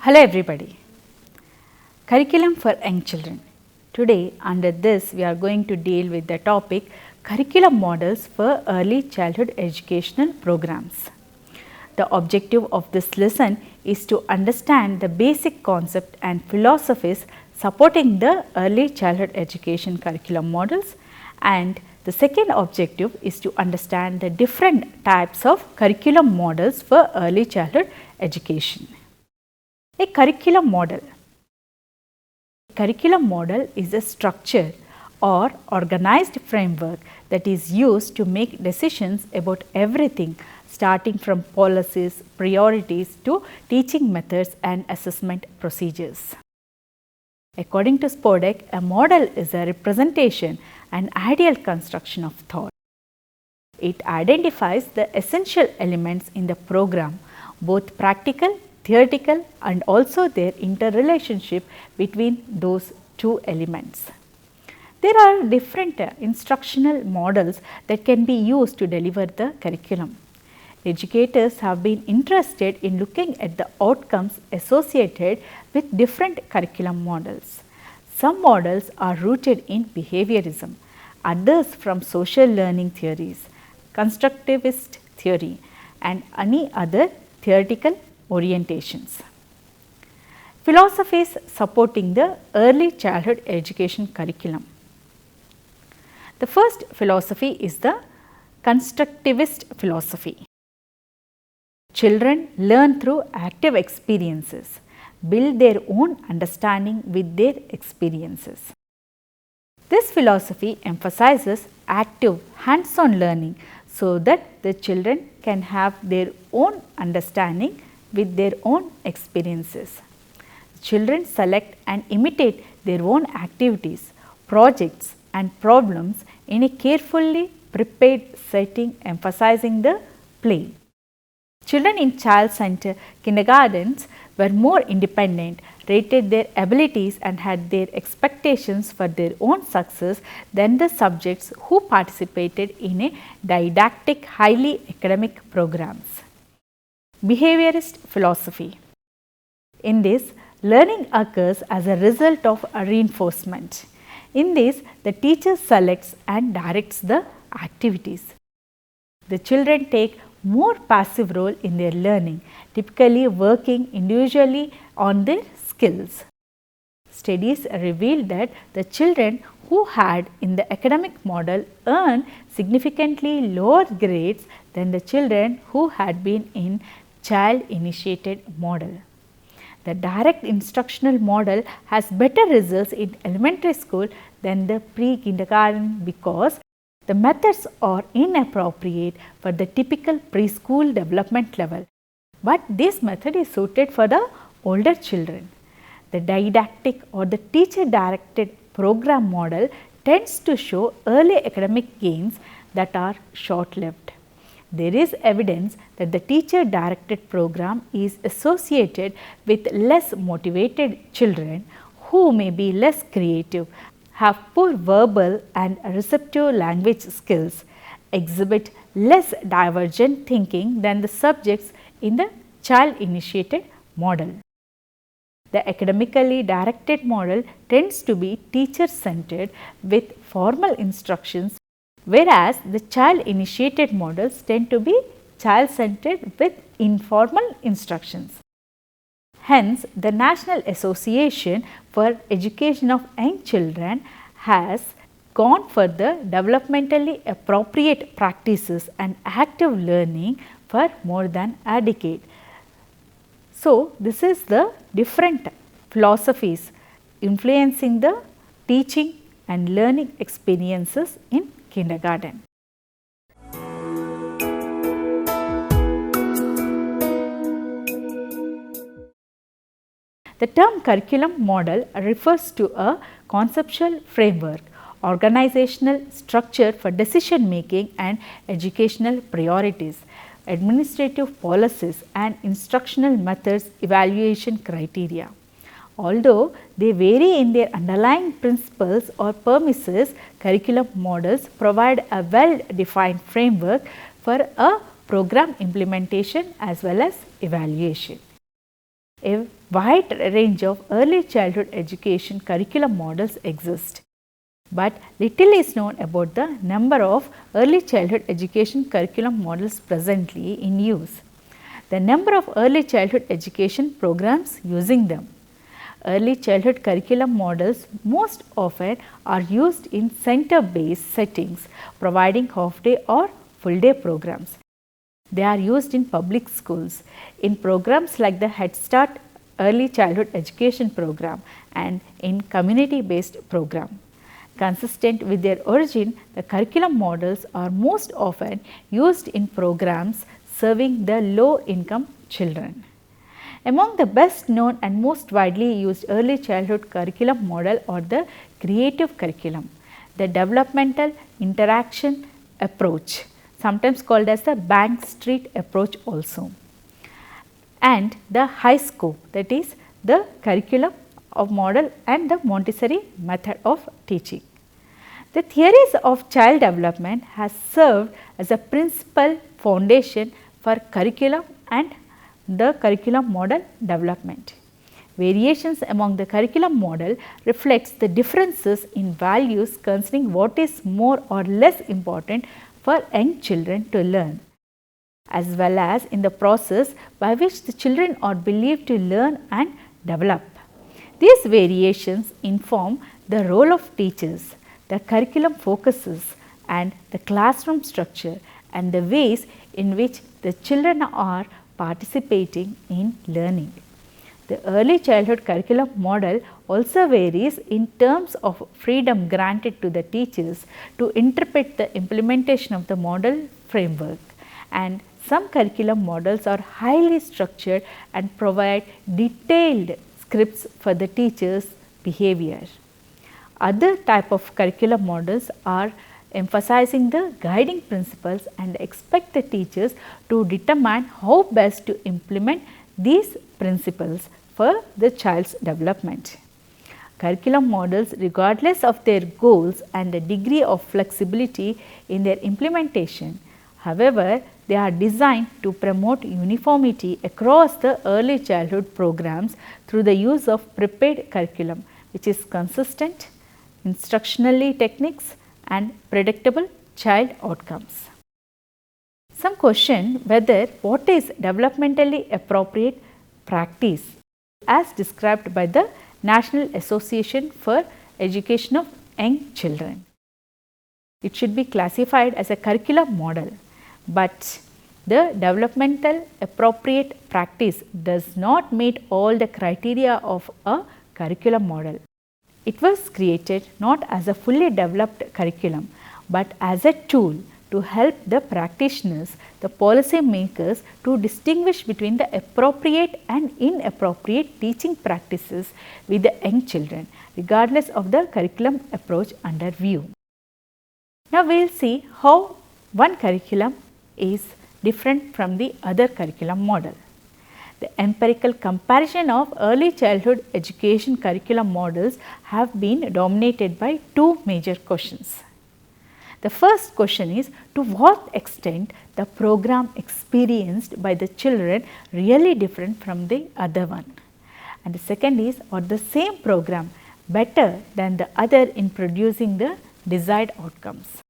Hello everybody. Curriculum for young children. Today under this we are going to deal with the topic curriculum models for early childhood educational programs. The objective of this lesson is to understand the basic concept and philosophies supporting the early childhood education curriculum models, and the second objective is to understand the different types of curriculum models for early childhood education. A curriculum model. A curriculum model is a structure or organized framework that is used to make decisions about everything starting from policies, priorities to teaching methods and assessment procedures. According to Spodek, a model is a representation and ideal construction of thought. It identifies the essential elements in the program, both practical, theoretical and also their interrelationship between those two elements. There are different instructional models that can be used to deliver the curriculum. Educators have been interested in looking at the outcomes associated with different curriculum models. Some models are rooted in behaviorism, others from social learning theories, constructivist theory and any other theoretical orientations. Philosophies supporting the early childhood education curriculum. The first philosophy is the constructivist philosophy. Children learn through active experiences, build their own understanding with their experiences. This philosophy emphasizes active hands-on learning so that the children can have their own understanding with their own experiences. Children select and imitate their own activities, projects and problems in a carefully prepared setting emphasizing the play. Children in child-centered kindergartens were more independent, rated their abilities and had their expectations for their own success than the subjects who participated in a didactic, highly academic programs. Behaviorist philosophy. In this, learning occurs as a result of a reinforcement. In this, the teacher selects and directs the activities. The children take more passive role in their learning, typically working individually on their skills. Studies reveal that the children who had in the academic model earned significantly lower grades than the children who had been in child initiated model. The direct instructional model has better results in elementary school than the pre-kindergarten because the methods are inappropriate for the typical preschool development level, but this method is suited for the older children. The didactic or the teacher directed program model tends to show early academic gains that are short lived. There is evidence that the teacher directed program is associated with less motivated children who may be less creative, have poor verbal and receptive language skills, exhibit less divergent thinking than the subjects in the child initiated model. The academically directed model tends to be teacher centered with formal instructions, whereas the child initiated models tend to be child centered with informal instructions. Hence, the National Association for Education of Young Children has gone for the developmentally appropriate practices and active learning for more than a decade. So, this is the different philosophies influencing the teaching and learning experiences in kindergarten. The term curriculum model refers to a conceptual framework, organizational structure for decision making and educational priorities, administrative policies and instructional methods evaluation criteria. Although they vary in their underlying principles or premises, curriculum models provide a well-defined framework for a program implementation as well as evaluation. A wide range of early childhood education curriculum models exist, but little is known about the number of early childhood education curriculum models presently in use, the number of early childhood education programs using them. Early childhood curriculum models most often are used in center based settings providing half day or full day programs. They are used in public schools in programs like the Head Start Early Childhood Education program and in community based program. Consistent with their origin, the curriculum models are most often used in programs serving the low income children. Among the best known and most widely used early childhood curriculum model are the creative curriculum, the developmental interaction approach, sometimes called as the Bank Street approach also, and the high scope, that is the curriculum of model and the Montessori method of teaching. The theories of child development has served as a principal foundation for curriculum and the curriculum model development. Variations among the curriculum model reflects the differences in values concerning what is more or less important for young children to learn, as well as in the process by which the children are believed to learn and develop. These variations inform the role of teachers, the curriculum focuses and the classroom structure and the ways in which the children are participating in learning. The early childhood curriculum model also varies in terms of freedom granted to the teachers to interpret the implementation of the model framework, and some curriculum models are highly structured and provide detailed scripts for the teacher's behavior. Other type of curriculum models are emphasizing the guiding principles and expect the teachers to determine how best to implement these principles for the child's development. Curriculum models, regardless of their goals and the degree of flexibility in their implementation, however, they are designed to promote uniformity across the early childhood programs through the use of prepared curriculum, which is consistent, instructionally techniques and predictable child outcomes. Some question whether what is developmentally appropriate practice as described by the National Association for Education of Young Children. It should be classified as a curriculum model, but the developmental appropriate practice does not meet all the criteria of a curriculum model. It was created not as a fully developed curriculum, but as a tool to help the practitioners, the policy makers to distinguish between the appropriate and inappropriate teaching practices with the young children, regardless of the curriculum approach under view. Now, we will see how one curriculum is different from the other curriculum model. The empirical comparison of early childhood education curriculum models have been dominated by two major questions. The first question is, to what extent the program experienced by the children really different from the other one? And the second is, are the same program better than the other in producing the desired outcomes?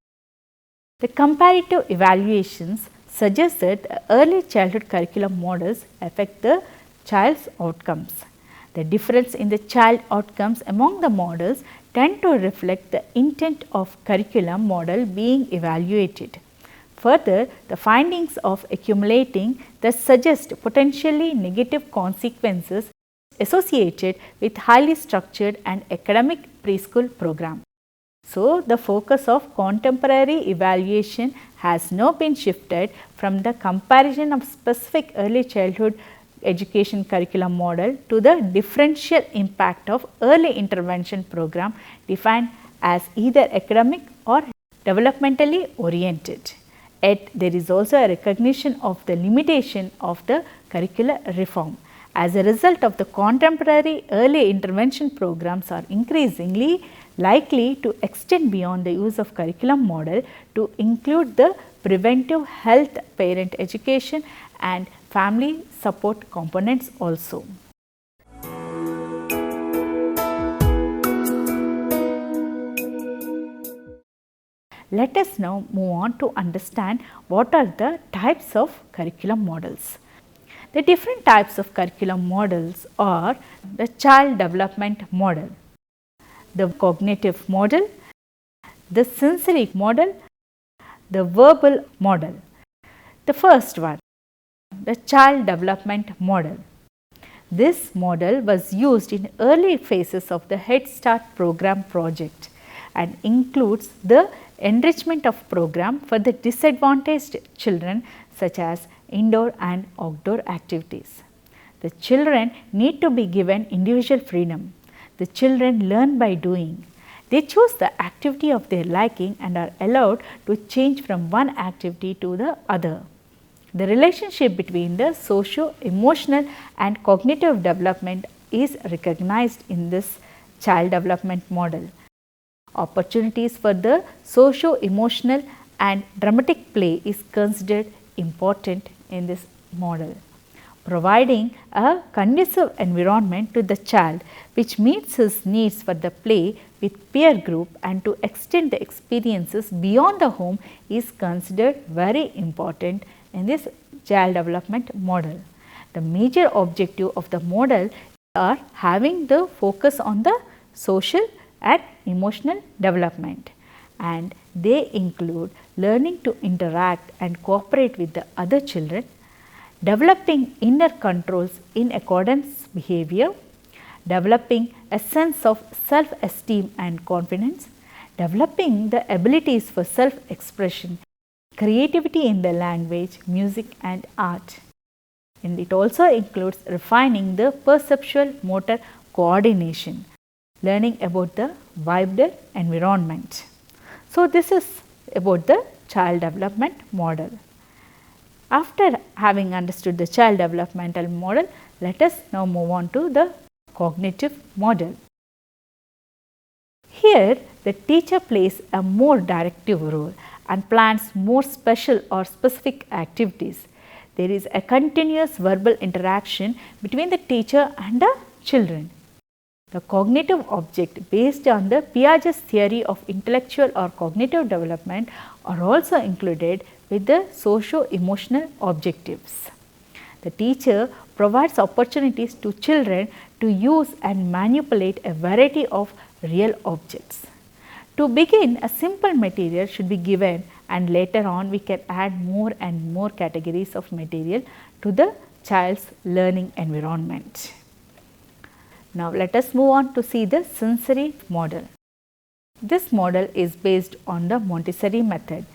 The comparative evaluations suggest that early childhood curriculum models affect the child's outcomes. The difference in the child outcomes among the models tend to reflect the intent of curriculum model being evaluated. Further, the findings of accumulating thus suggest potentially negative consequences associated with highly structured and academic preschool program. So, the focus of contemporary evaluation has now been shifted from the comparison of specific early childhood education curriculum model to the differential impact of early intervention program defined as either academic or developmentally oriented. Yet, there is also a recognition of the limitation of the curricular reform. As a result of the contemporary early intervention programs are increasingly likely to extend beyond the use of curriculum model to include the preventive health, parent education and family support components also. let us now move on to understand what are the types of curriculum models. The different types of curriculum models are the child development model, the cognitive model, the sensory model, the verbal model. The first one, the child development model. This model was used in early phases of the Head Start program project and includes the enrichment of program for the disadvantaged children such as indoor and outdoor activities. The children need to be given individual freedom. The children learn by doing. They choose the activity of their liking and are allowed to change from one activity to the other. The relationship between the socio-emotional and cognitive development is recognized in this child development model. Opportunities for the socio-emotional and dramatic play is considered important in this model, providing a conducive environment to the child which meets his needs for the play with peer group and to extend the experiences beyond the home is considered very important in this child development model. The major objective of the model are having the focus on the social and emotional development, and they include learning to interact and cooperate with the other children, developing inner controls in accordance behavior, developing a sense of self-esteem and confidence, developing the abilities for self-expression, creativity in the language, music and art. And it also includes refining the perceptual motor coordination, learning about the wider environment. So, this is about the child development model. After having understood the child developmental model, let us now move on to the cognitive model. Here, the teacher plays a more directive role and plans more special or specific activities. There is a continuous verbal interaction between the teacher and the children. The cognitive object based on the Piaget's theory of intellectual or cognitive development are also included with the socio-emotional objectives. The teacher provides opportunities to children to use and manipulate a variety of real objects. To begin, a simple material should be given and later on we can add more and more categories of material to the child's learning environment. Now, let us move on to see the sensory model. This model is based on the Montessori method.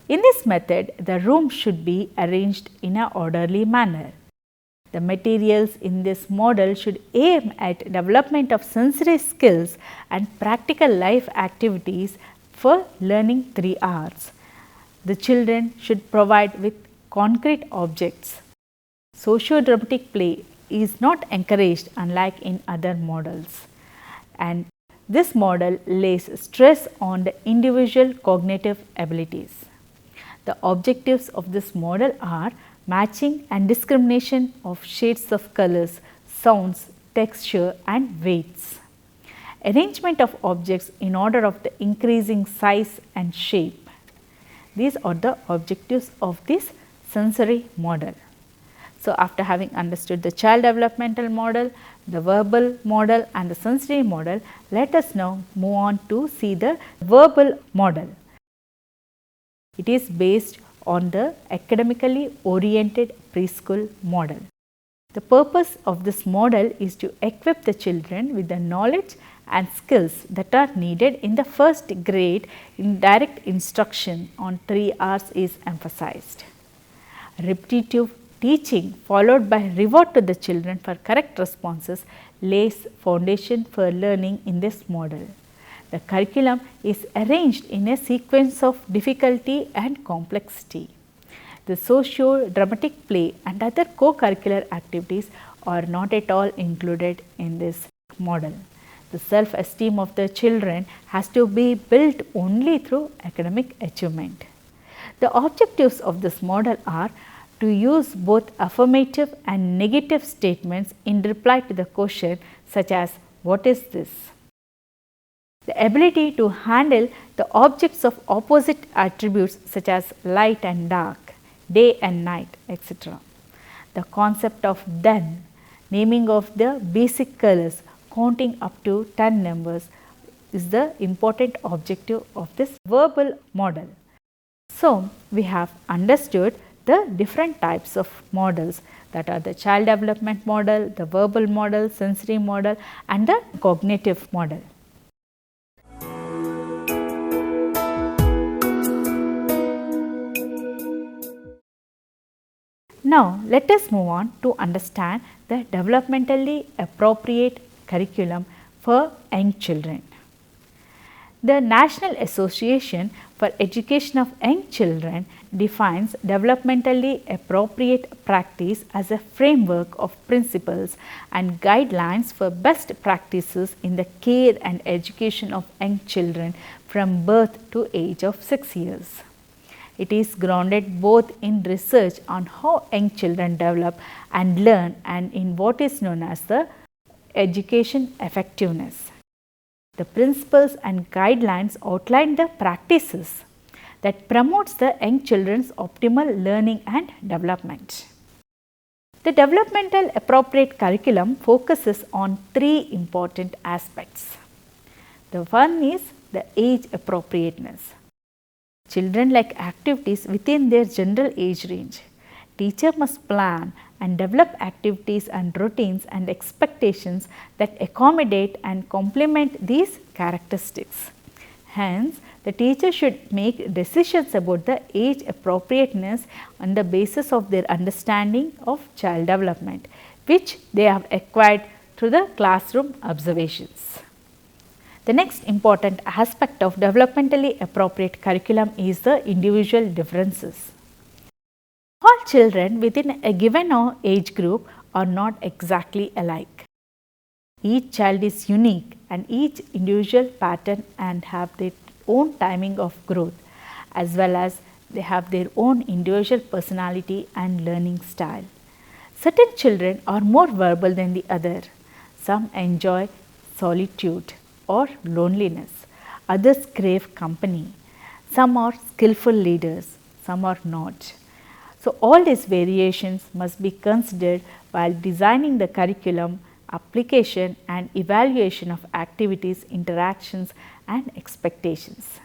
In this method, the room should be arranged in an orderly manner. The materials in this model should aim at development of sensory skills and practical life activities for learning 3 hours. The children should provide with concrete objects. Socio-dramatic play is not encouraged unlike in other models, and this model lays stress on the individual cognitive abilities. The objectives of this model are matching and discrimination of shades of colors, sounds, texture and weights. Arrangement of objects in order of the increasing size and shape. These are the objectives of this sensory model. So, after having understood the child developmental model, the verbal model and the sensory model, let us now move on to see the verbal model. It is based on the academically oriented preschool model. The purpose of this model is to equip the children with the knowledge and skills that are needed in the first grade. In direct instruction on 3 hours is emphasized. Repetitive teaching followed by reward to the children for correct responses lays foundation for learning in this model. The curriculum is arranged in a sequence of difficulty and complexity. The socio-dramatic play and other co-curricular activities are not at all included in this model. The self-esteem of the children has to be built only through academic achievement. The objectives of this model are to use both affirmative and negative statements in reply to the question such as, "What is this?" The ability to handle the objects of opposite attributes such as light and dark, day and night, etc. The concept of done, naming of the basic colors, counting up to 10 numbers is the important objective of this verbal model. So, we have understood the different types of models, that are the child development model, the verbal model, sensory model and the cognitive model. Now, let us move on to understand the developmentally appropriate curriculum for young children. The National Association for Education of Young Children defines developmentally appropriate practice as a framework of principles and guidelines for best practices in the care and education of young children from birth to age of 6 years. It is grounded both in research on how young children develop and learn and in what is known as the education effectiveness. The principles and guidelines outline the practices that promotes the young children's optimal learning and development. The developmental appropriate curriculum focuses on 3 important aspects. The one is the age appropriateness. Children like activities within their general age range. Teacher must plan and develop activities and routines and expectations that accommodate and complement these characteristics. Hence, the teacher should make decisions about the age appropriateness on the basis of their understanding of child development, which they have acquired through the classroom observations. The next important aspect of developmentally appropriate curriculum is the individual differences. All children within a given age group are not exactly alike. Each child is unique and each individual pattern and have their own timing of growth, as well as they have their own individual personality and learning style. Certain children are more verbal than the other. Some enjoy solitude or loneliness, others crave company. Some are skillful leaders, some are not. So, all these variations must be considered while designing the curriculum, application and evaluation of activities, interactions and expectations.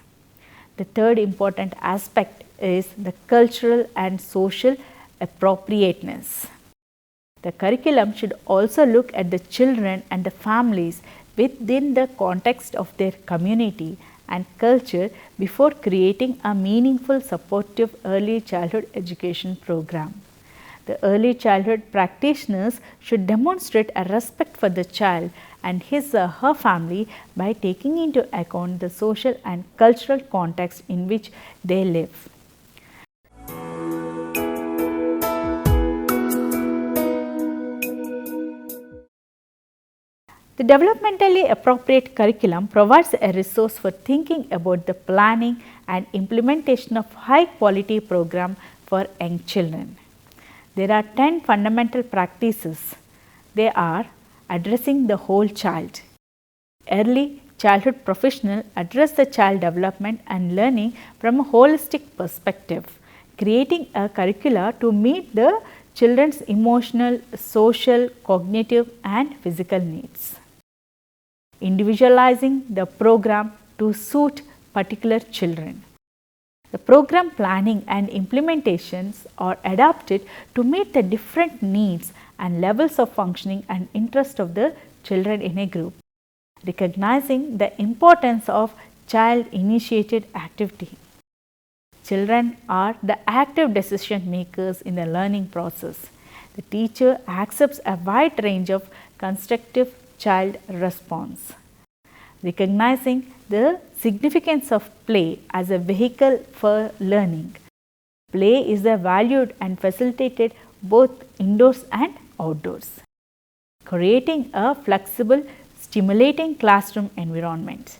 The third important aspect is the cultural and social appropriateness. The curriculum should also look at the children and the families within the context of their community and culture before creating a meaningful supportive early childhood education program. The early childhood practitioners should demonstrate a respect for the child and his or her family by taking into account the social and cultural context in which they live. The developmentally appropriate curriculum provides a resource for thinking about the planning and implementation of high quality program for young children. There are 10 fundamental practices. They are addressing the whole child. Early childhood professionals address the child development and learning from a holistic perspective, creating a curricula to meet the children's emotional, social, cognitive and physical needs. Individualizing the program to suit particular children. The program planning and implementations are adapted to meet the different needs and levels of functioning and interest of the children in a group. Recognizing the importance of child initiated activity. Children are the active decision makers in the learning process. The teacher accepts a wide range of constructive child response. Recognizing the significance of play as a vehicle for learning. Play is valued and facilitated both indoors and outdoors. Creating a flexible, stimulating classroom environment.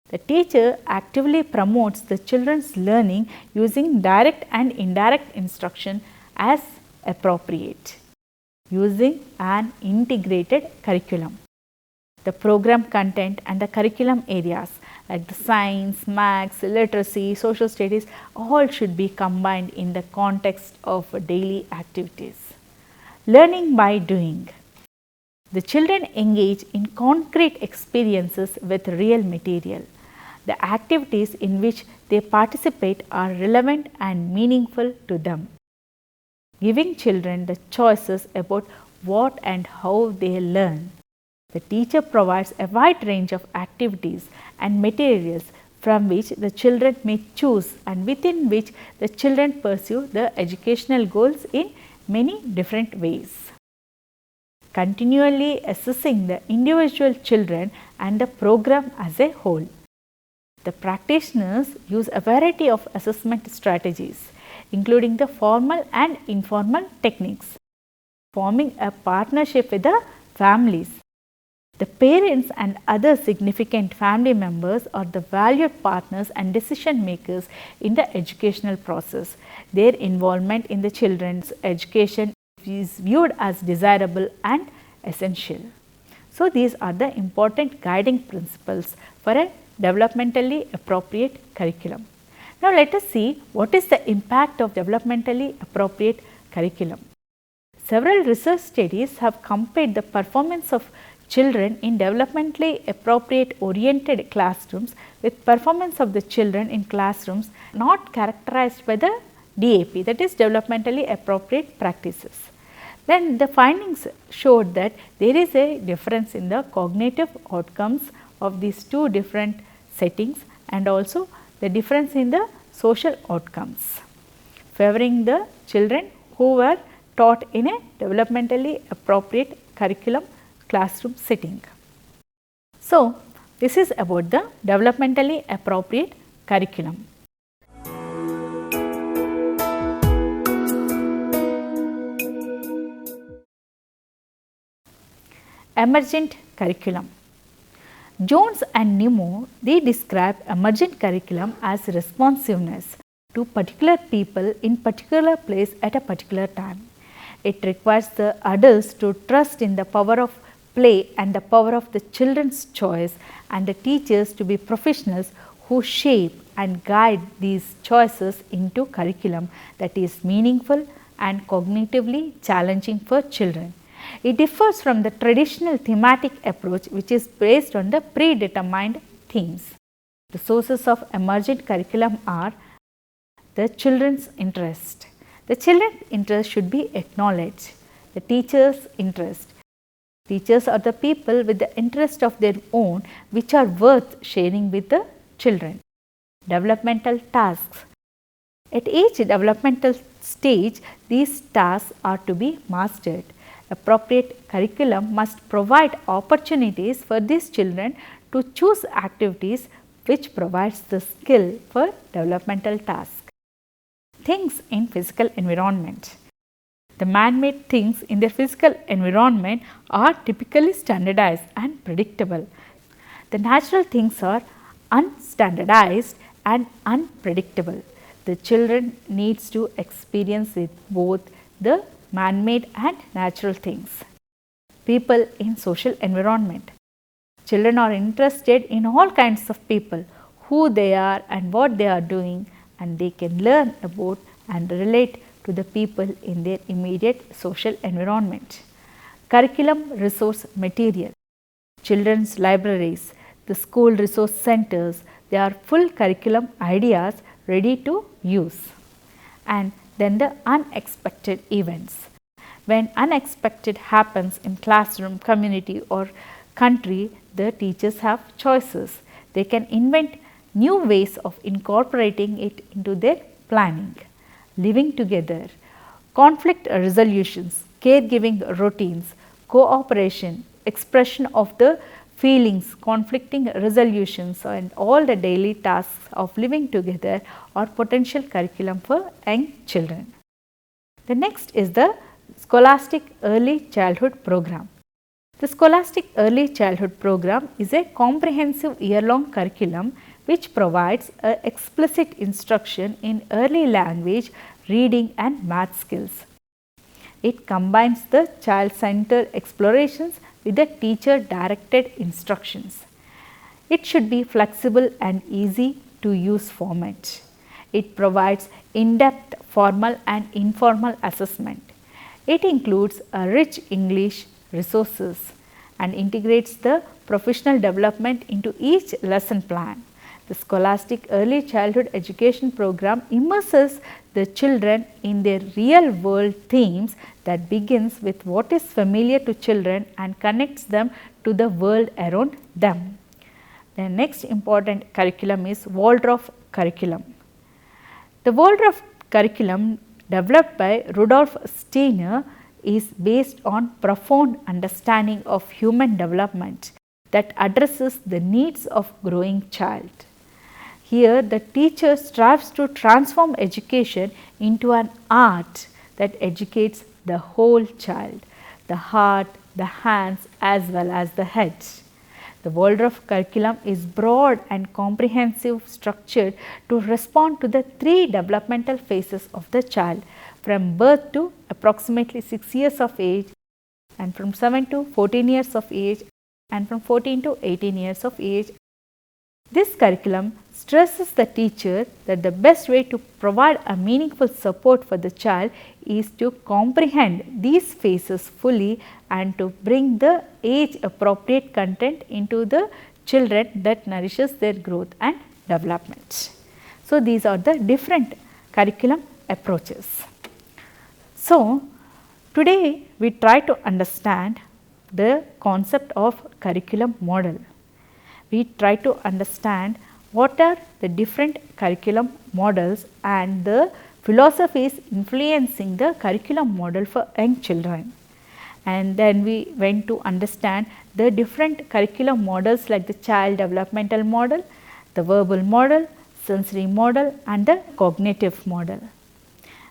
The teacher actively promotes the children's learning using direct and indirect instruction as appropriate, using an integrated curriculum. The program content and the curriculum areas like the science, maths, literacy, social studies all should be combined in the context of daily activities. Learning by doing. The children engage in concrete experiences with real material. The activities in which they participate are relevant and meaningful to them. Giving children the choices about what and how they learn. The teacher provides a wide range of activities and materials from which the children may choose and within which the children pursue the educational goals in many different ways. Continually assessing the individual children and the program as a whole. The practitioners use a variety of assessment strategies, including the formal and informal techniques, forming a partnership with the families. The parents and other significant family members are the valued partners and decision makers in the educational process. Their involvement in the children's education is viewed as desirable and essential. So, these are the important guiding principles for a developmentally appropriate curriculum. Now, let us see what is the impact of developmentally appropriate curriculum. Several research studies have compared the performance of children in developmentally appropriate oriented classrooms with performance of the children in classrooms not characterized by the DAP, that is developmentally appropriate practices. Then the findings showed that there is a difference in the cognitive outcomes of these two different settings and also the difference in the social outcomes, favoring the children who were taught in a developmentally appropriate curriculum classroom setting. So, this is about the developmentally appropriate curriculum. Emergent curriculum. Jones and Nimmo, they describe emergent curriculum as responsiveness to particular people in particular place at a particular time. It requires the adults to trust in the power of play and the power of the children's choice and the teachers to be professionals who shape and guide these choices into curriculum that is meaningful and cognitively challenging for children. It differs from the traditional thematic approach which is based on the predetermined themes. The sources of emergent curriculum are the children's interest. The children's interest should be acknowledged. The teacher's interest. Teachers are the people with the interest of their own which are worth sharing with the children. Developmental tasks. At each developmental stage, these tasks are to be mastered. Appropriate curriculum must provide opportunities for these children to choose activities which provides the skill for developmental tasks. Things in physical environment. The man-made things in their physical environment are typically standardized and predictable. The natural things are unstandardized and unpredictable. The children needs to experience with both the man-made and natural things. People in social environment. Children are interested in all kinds of people, who they are and what they are doing, and they can learn about and relate to the people in their immediate social environment. Curriculum resource material. Children's libraries, the school resource centers, they are full curriculum ideas ready to use. And then the unexpected events. When unexpected happens in classroom, community or country, the teachers have choices. They can invent new ways of incorporating it into their planning. Living together, conflict resolutions, caregiving routines, cooperation, expression of the feelings, conflicting resolutions and all the daily tasks of living together are potential curriculum for young children. The next is the Scholastic Early Childhood Program. The Scholastic Early Childhood Program is a comprehensive year-long curriculum which provides explicit instruction in early language, reading and math skills. It combines the child-centered explorations with the teacher directed instructions. It should be flexible and easy to use format. It provides in-depth formal and informal assessment. It includes a rich English resources and integrates the professional development into each lesson plan. The Scholastic Early Childhood Education program immerses the children in their real world themes that begins with what is familiar to children and connects them to the world around them. The next important curriculum is Waldorf curriculum. The Waldorf curriculum, developed by Rudolf Steiner, is based on profound understanding of human development that addresses the needs of growing child. Here the teacher strives to transform education into an art that educates the whole child, the heart, the hands as well as the head. The Waldorf curriculum is broad and comprehensive, structured to respond to the 3 developmental phases of the child, from birth to approximately 6 years of age, and from 7 to 14 years of age, and from 14 to 18 years of age. This curriculum stresses the teacher that the best way to provide a meaningful support for the child is to comprehend these phases fully and to bring the age appropriate content into the children that nourishes their growth and development. So, these are the different curriculum approaches. So, today we try to understand the concept of curriculum model. We try to understand what are the different curriculum models and the philosophies influencing the curriculum model for young children. And then we went to understand the different curriculum models like the child developmental model, the verbal model, sensory model and the cognitive model.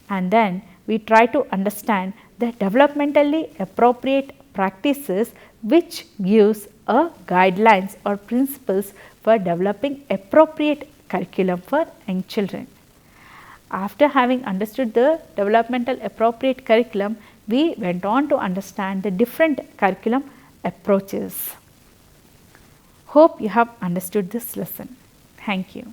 And then we try to understand the developmentally appropriate practices which gives a guidelines or principles for developing appropriate curriculum for young children. After having understood the developmental appropriate curriculum, we went on to understand the different curriculum approaches. Hope you have understood this lesson. Thank you.